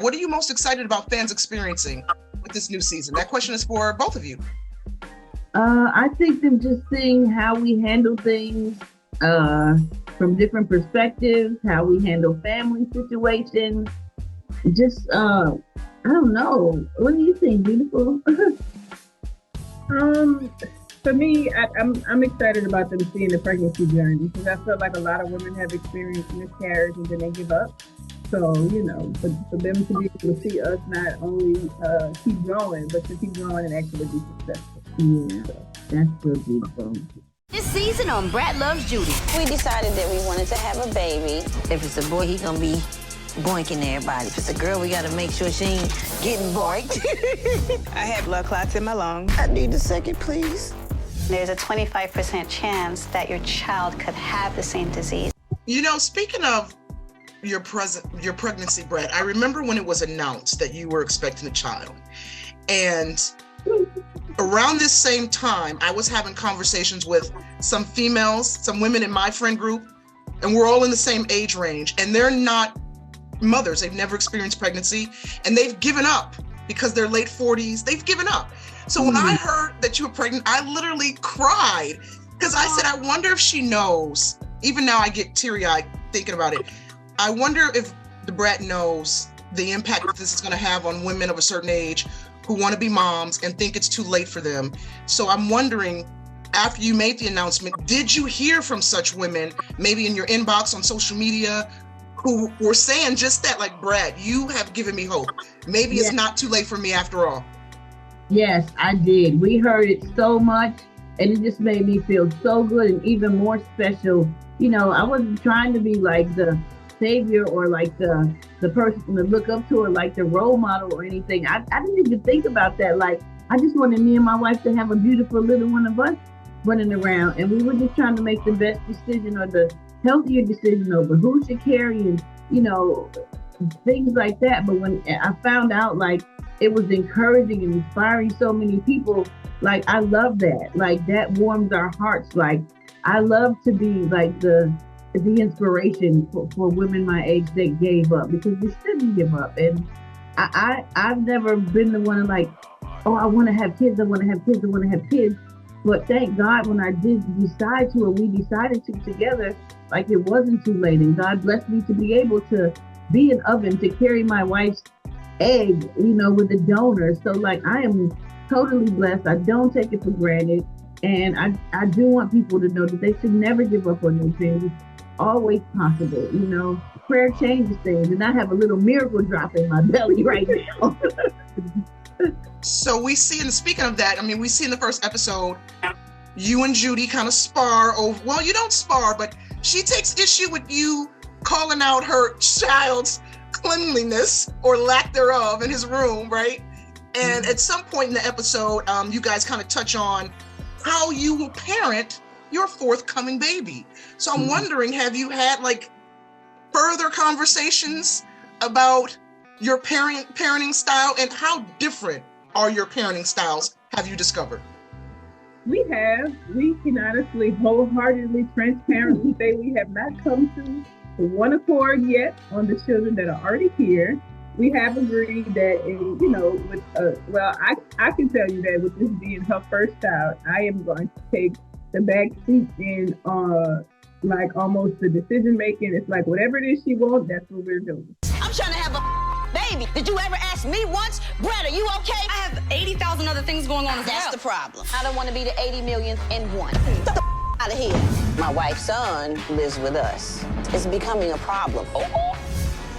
What are you most excited about fans experiencing with this new season? That question is for both of you. I think them just seeing how we handle things from different perspectives, how we handle family situations. Just, I don't know. What do you think, Beautiful? For me, I'm excited about them seeing the pregnancy journey because I feel like a lot of women have experienced miscarriage and then they give up. So, for them to be able to see us not only keep growing, but to keep growing and actually be successful. Yeah, that's so beautiful. This season on Brat Loves Judy. We decided that we wanted to have a baby. If it's a boy, he gonna be boinking everybody. If it's a girl, we gotta make sure she ain't getting boinked. I have blood clots in my lungs. I need a second, please. There's a 25% chance that your child could have the same disease. Speaking of your pregnancy, Brat, I remember when it was announced that you were expecting a child. And around this same time, I was having conversations with some females, some women in my friend group, and we're all in the same age range. And they're not mothers. They've never experienced pregnancy, and they've given up because they're late 40s. They've given up. So when I heard that you were pregnant, I literally cried because I said, I wonder if she knows. Even now I get teary-eyed thinking about it. I wonder if the Brat knows the impact that this is going to have on women of a certain age who want to be moms and think it's too late for them. So I'm wondering, after you made the announcement, did you hear from such women, maybe in your inbox on social media, who were saying just that, like, Brat, you have given me hope. Maybe it's not too late for me after all. Yes, I did. We heard it so much, and it just made me feel so good and even more special. I wasn't trying to be like the savior or like the person to look up to or like the role model or anything. I didn't even think about that. Like, I just wanted me and my wife to have a beautiful little one of us running around, and we were just trying to make the best decision or the healthier decision over who should carry and, things like that. But when I found out, like, it was encouraging and inspiring so many people, like, I love that. Like, that warms our hearts. Like, I love to be like the inspiration for women my age that gave up, because we shouldn't give up. And I've never been the one like, oh, I want to have kids. But thank God when I did decide to, or we decided to together, like, it wasn't too late. And God blessed me to be able to be an oven to carry my wife's egg, with a donor. So, like, I am totally blessed. I don't take it for granted. And I do want people to know that they should never give up on their dreams. It's always possible. Prayer changes things. And I have a little miracle drop in my belly right now. So we see, and speaking of that, we see in the first episode, you and Judy kind of spar over, well, you don't spar, but she takes issue with you calling out her child's cleanliness or lack thereof in his room, right? And at some point in the episode, you guys kind of touch on how you will parent your forthcoming baby. So I'm wondering, have you had like further conversations about your parenting style, and how different are your parenting styles, have you discovered? We can honestly, wholeheartedly, transparently say we have not come to one accord yet on the children that are already here. We have agreed that, I can tell you that with this being her first child, I am going to take the back seat in like almost the decision making. It's like whatever it is she wants, that's what we're doing. I'm trying to have a baby. Did you ever ask me once, Brat, are you okay? I have 80,000 other things going on as well. That's the problem. I don't want to be the 80 millionth in one. Get the out of here. My wife's son lives with us. It's becoming a problem. Oh,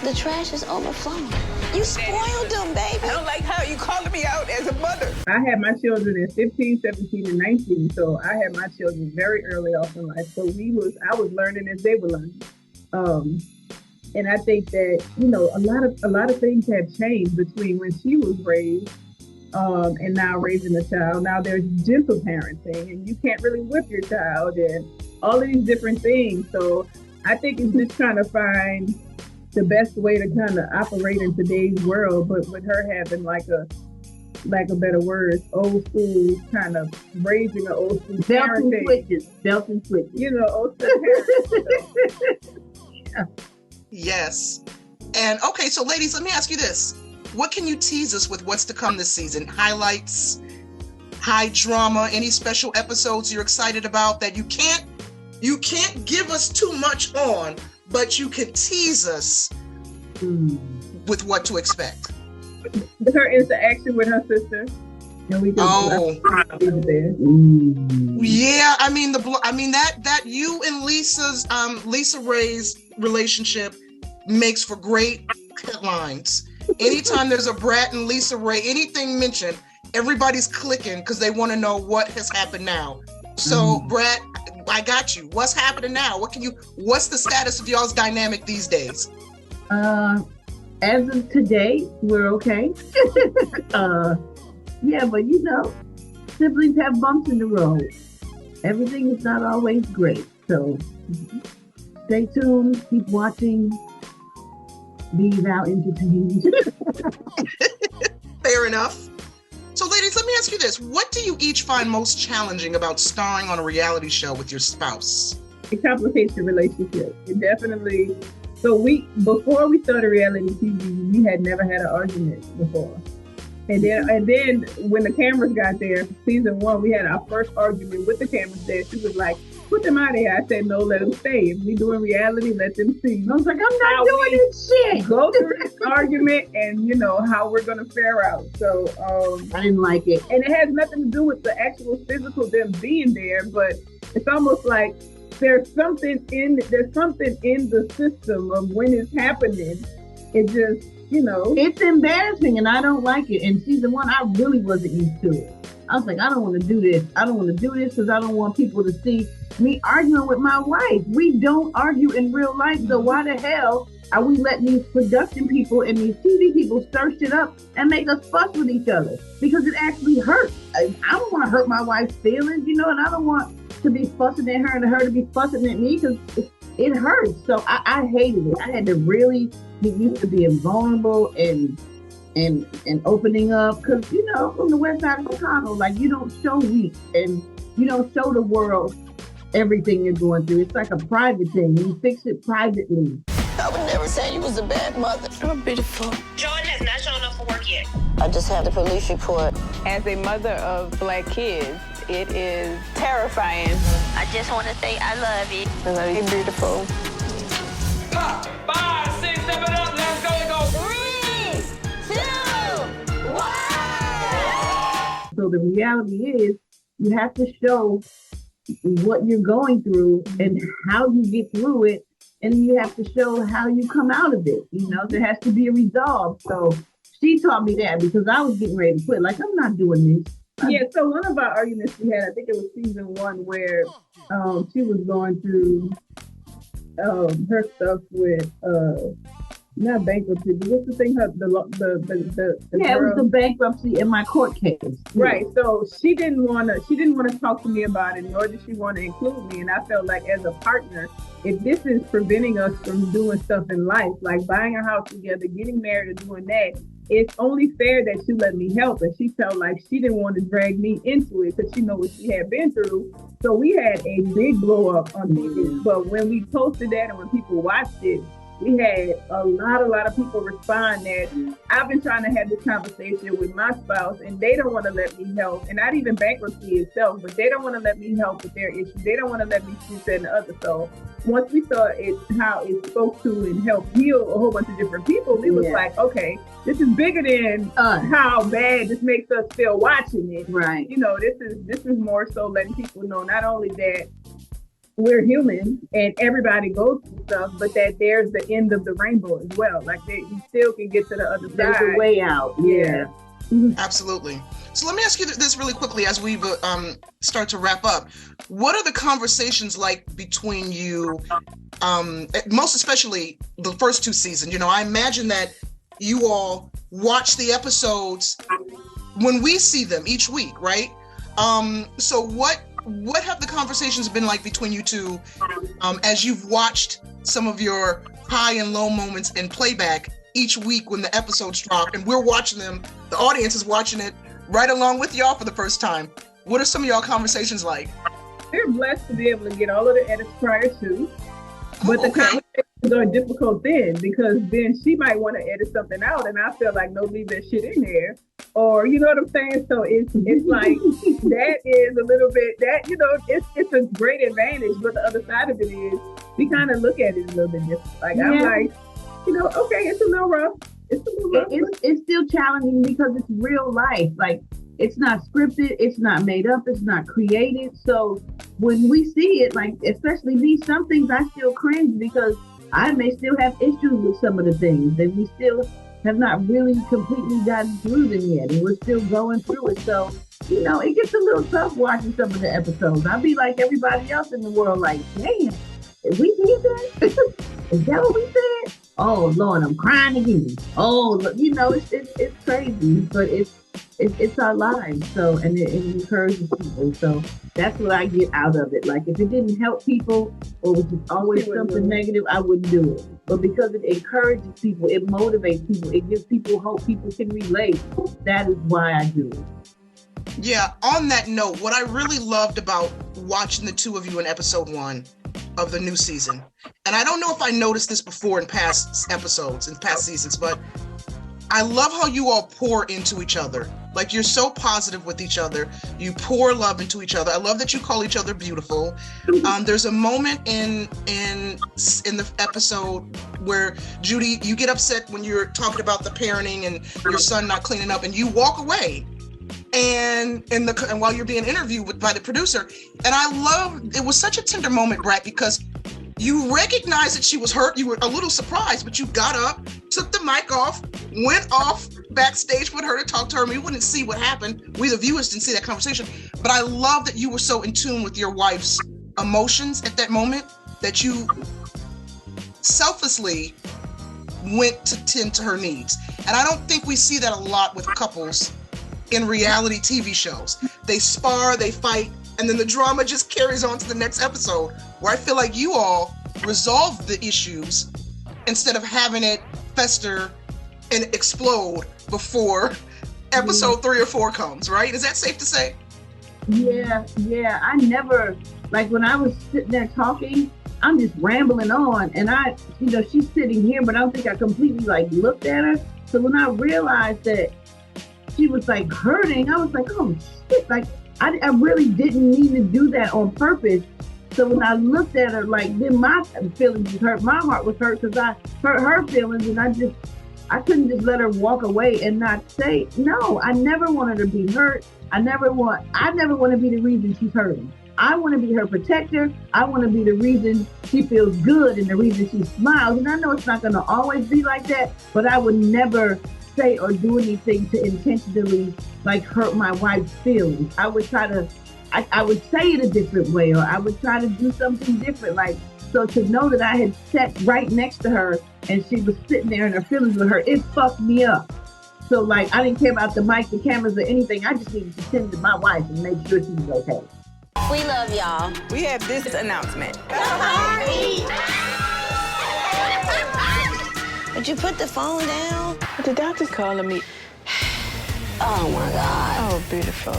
the trash is overflowing. You spoiled them, baby. I don't like how you calling me out as a mother. I had my children at 15, 17, and 19, so I had my children very early off in life. So I was learning as they were learning. And I think that, a lot of things have changed between when she was raised and now raising a child. Now there's gentle parenting, and you can't really whip your child, and all of these different things. So I think it's just trying to find the best way to kind of operate in today's world, but with her having like a better word, old school kind of raising an old school parenting. Belt and switches. Old school parenting. So. Yes. And okay, so ladies, let me ask you this. What can you tease us with what's to come this season? Highlights, high drama, any special episodes you're excited about that you can't give us too much on, but you can tease us with what to expect. Her interaction with her sister. And we Yeah, I mean that you and Lisa Ray's relationship makes for great headlines. Anytime there's a Brat and Lisa Ray, anything mentioned, everybody's clicking because they want to know what has happened now. So Brat, I got you. What's happening now? What's the status of y'all's dynamic these days? As of today, we're okay. Yeah, but siblings have bumps in the road. Everything is not always great. So stay tuned, keep watching. Be thou entertained. Fair enough. So ladies, let me ask you this. What do you each find most challenging about starring on a reality show with your spouse? It complicates the relationship. It definitely. So before we started reality TV, we had never had an argument before. And then when the cameras got there, season 1, we had our first argument with the cameras there. She was like, put them out of here. I said, no, let them stay. If we doing reality, let them see. I was like, I'm not doing this shit. Go through this argument and how we're going to fare out. So I didn't like it. And it has nothing to do with the actual physical them being there, but it's almost like there's something in the system of when it's happening. It just, It's embarrassing and I don't like it. And season 1, I really wasn't used to it. I was like, I don't want to do this. I don't want to do this because I don't want people to see me arguing with my wife. We don't argue in real life, so why the hell are we letting these production people and these TV people stir shit up and make us fuss with each other? Because it actually hurts. I don't want to hurt my wife's feelings, and I don't want to be fussing at her and her to be fussing at me because it hurts. So I hated it. I had to really get used to being vulnerable and opening up because, from the west side of Chicago, like you don't show weak and you don't show the world everything you're going through. It's like a private thing. You fix it privately. I would never say you was a bad mother. You're beautiful. John has not shown up for work yet. I just had the police report. As a mother of Black kids, it is terrifying. I just want to say I love you. I love you, beautiful. 5, 6, 7, up. Let's go. 3, 2, 1. So the reality is you have to show what you're going through and how you get through it. And you have to show how you come out of it. There has to be a resolve. So she taught me that because I was getting ready to quit. Like, I'm not doing this. Yeah, so one of our arguments we had, I think it was season 1, where she was going through her stuff with not bankruptcy, but what's the thing? The yeah, girl. it was the bankruptcy in my court case. Right. So she didn't want to talk to me about it, nor did she want to include me. And I felt like as a partner, if this is preventing us from doing stuff in life, like buying a house together, getting married, or doing that, it's only fair that she let me help. And she felt like she didn't want to drag me into it because she know what she had been through. So we had a big blow up on TV. But when we posted that and when people watched it, we had a lot of people respond that I've been trying to have this conversation with my spouse and they don't want to let me help. And not even bankruptcy itself, but they don't want to let me help with their issues. They don't want to let me see that and the other. So once we saw it, how it spoke to and helped heal a whole bunch of different people, we was like, okay, this is bigger than how bad this makes us feel watching it. Right. This is more so letting people know not only that we're human and everybody goes through stuff, but that there's the end of the rainbow as well. Like you still can get to the other side. There's a way out. Yeah. Absolutely. So let me ask you this really quickly as we start to wrap up. What are the conversations like between you, most especially the first 2 seasons? I imagine that you all watch the episodes when we see them each week, right? So what have the conversations been like between you two as you've watched some of your high and low moments in playback each week when the episodes drop and we're watching them, the audience is watching it right along with y'all for the first time? What are some of y'all conversations like? We're blessed to be able to get all of the edits prior to, but the are difficult then, because then she might want to edit something out and I feel like, no, leave that shit in there. Or you know what I'm saying? So it's like that is a little bit that, it's a great advantage, but the other side of it is we kind of look at it a little bit different. Like I'm like, okay, it's a little rough. It's still challenging because it's real life. Like it's not scripted, it's not made up, it's not created. So when we see it, like especially me, some things I still cringe because I may still have issues with some of the things, and we still have not really completely gotten through them yet, and we're still going through it. So, it gets a little tough watching some of the episodes. I'll be like everybody else in the world, like, damn, we did that? Is that what we said? Oh Lord, I'm crying again. Oh, it's crazy, but it's our lives. So, and it encourages people. So that's what I get out of it. Like if it didn't help people or was just always something negative, I wouldn't do it. But because it encourages people, it motivates people, it gives people hope, people can relate. That is why I do it. Yeah, on that note, what I really loved about watching the two of you in episode 1 of the new season, and I don't know if I noticed this before in past episodes, in past seasons, but I love how you all pour into each other. Like you're so positive with each other. You pour love into each other. I love that you call each other beautiful. There's a moment in the episode where Judy, you get upset when you're talking about the parenting and your son not cleaning up, and you walk away. And while you're being interviewed by the producer, and I love, it was such a tender moment, Brat, because you recognized that she was hurt. You were a little surprised, but you got up, took the mic off, went off backstage with her to talk to her. We wouldn't see what happened. We, the viewers, didn't see that conversation. But I love that you were so in tune with your wife's emotions at that moment that you selflessly went to tend to her needs. And I don't think we see that a lot with couples in reality TV shows. They spar, they fight, and then the drama just carries on to the next episode, where I feel like you all resolve the issues instead of having it fester and explode before episode 3 or 4 comes, right? Is that safe to say? Yeah. I never, like when I was sitting there talking, I'm just rambling on, and she's sitting here, but I don't think I completely looked at her. So when I realized that she was hurting, I was like, oh shit, I really didn't mean to do that on purpose. So when I looked at her, then my feelings was hurt. My heart was hurt because I hurt her feelings, and I couldn't just let her walk away and not say, no, I never want her to be hurt. I never want to be the reason she's hurting. I want to be her protector. I want to be the reason she feels good and the reason she smiles. And I know it's not going to always be like that, but I would never say or do anything to intentionally hurt my wife's feelings. I would try to, I would say it a different way, or I would try to do something different. So to know that I had sat right next to her and she was sitting there and her feelings with her, it fucked me up. So I didn't care about the mic, the cameras, or anything. I just needed to tend to my wife and make sure she was okay. We love y'all. We have this announcement. Would you put the phone down? The doctor's calling me. Oh my God. Oh, beautiful.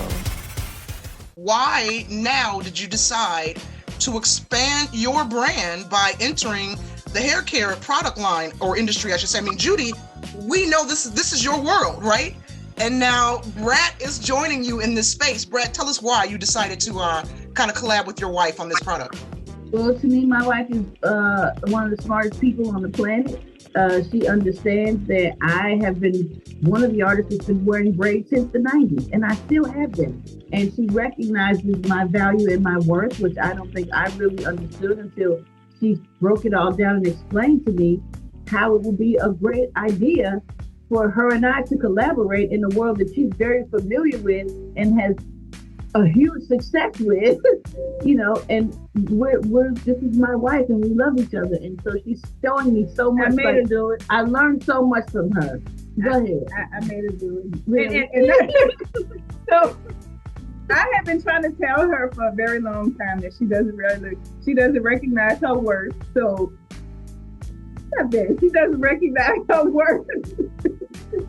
Why now did you decide to expand your brand by entering the hair care product line, or industry, I should say? I mean, Judy, we know this is your world, right? And now Brat is joining you in this space. Brat, tell us why you decided to kind of collab with your wife on this product. Well, to me, my wife is one of the smartest people on the planet. She understands that I have been one of the artists that's been wearing braids since the 90s, and I still have them. And she recognizes my value and my worth, which I don't think I really understood until she broke it all down and explained to me how it would be a great idea for her and I to collaborate in a world that she's very familiar with and has a huge success with, and this is my wife and we love each other. And so she's showing me so much. I made her do it. I learned so much from her. Go ahead. I made her do it. Really? So I have been trying to tell her for a very long time that she doesn't recognize her worth. So she doesn't recognize her worth.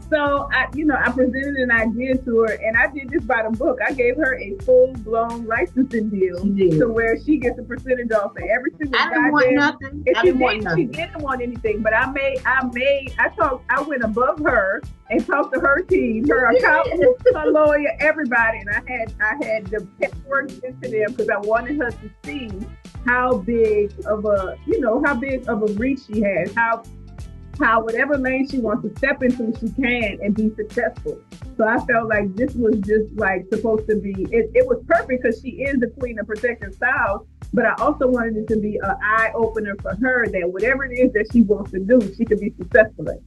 So I presented an idea to her, and I did this by the book. I gave her a full-blown licensing deal to where she gets a percentage off of every single. I didn't want nothing. She didn't want anything, but I went above her and talked to her team, her accountant, her lawyer, everybody, and I had the paperwork sent to them because I wanted her to see how big of a reach she has, how whatever lane she wants to step into, she can and be successful. So I felt like this was just like supposed to be, it was perfect because she is the queen of protective styles, but I also wanted it to be an eye opener for her that whatever it is that she wants to do, she could be successful at.